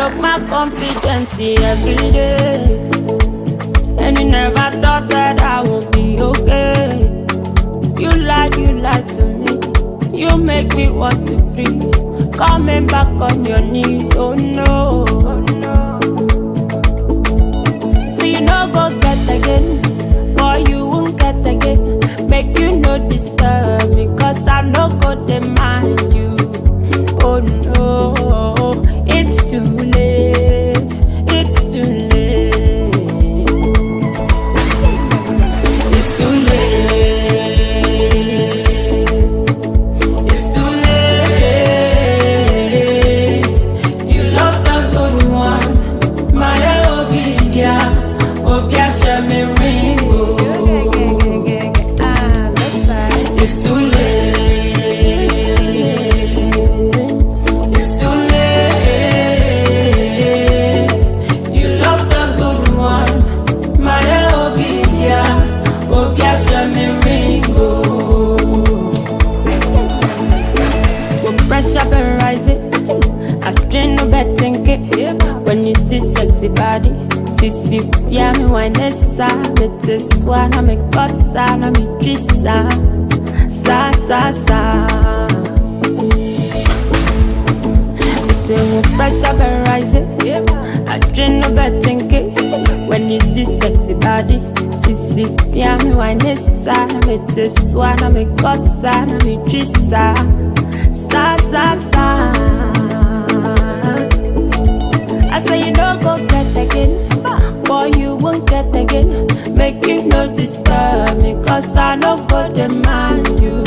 broke my confidence every day, and you never thought that I would be okay. You lied to me. You make me want to freeze. Coming back on your knees, oh no, oh no. So you no go get again, boy you won't get again. Make you no disturb me, cause I no go demand you. Oh no, it's too late, it's too late. It's too late, it's too late. You lost a good one, my obia, obia shame ringo. It's too late. Pressure been rising, I dream no better get. When you see sexy body, sissy fia me wine essa. Bete swana me kosa na me trisa, sa. Say when pressure been rising, I dream no better get. When you see sexy body, sissy fia me wine essa. Bete swana me kosa na me trisa. Sa. I say you don't go get again, boy you won't get again. Make you no disturb me, cause I no go demand you.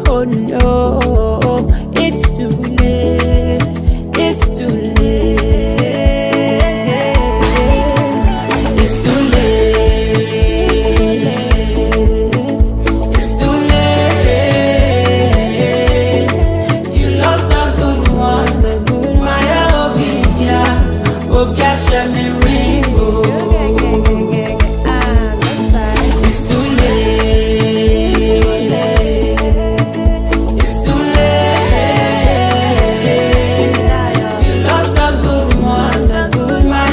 Oh no, it's too late, it's too late. It's too late, it's too late. You lost a good one, my obia shame ringo. It's too late, it's too late. You lost a good one, my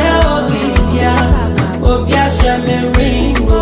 obia shame ringo.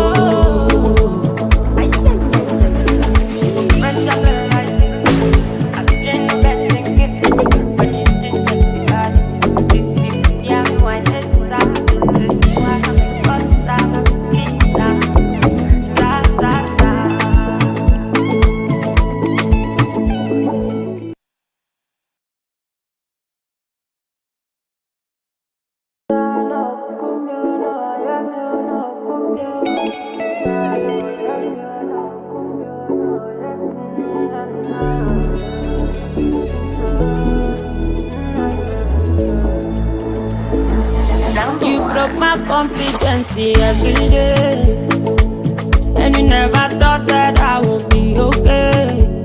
You broke my confidence every day, and you never thought that I would be okay.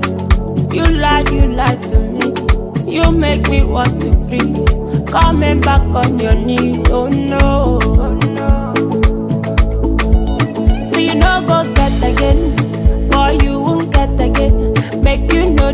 You lied to me. You make me want to freeze. Coming back on your knees, oh no, oh no. So you no go get again, boy you won't get again. Make you no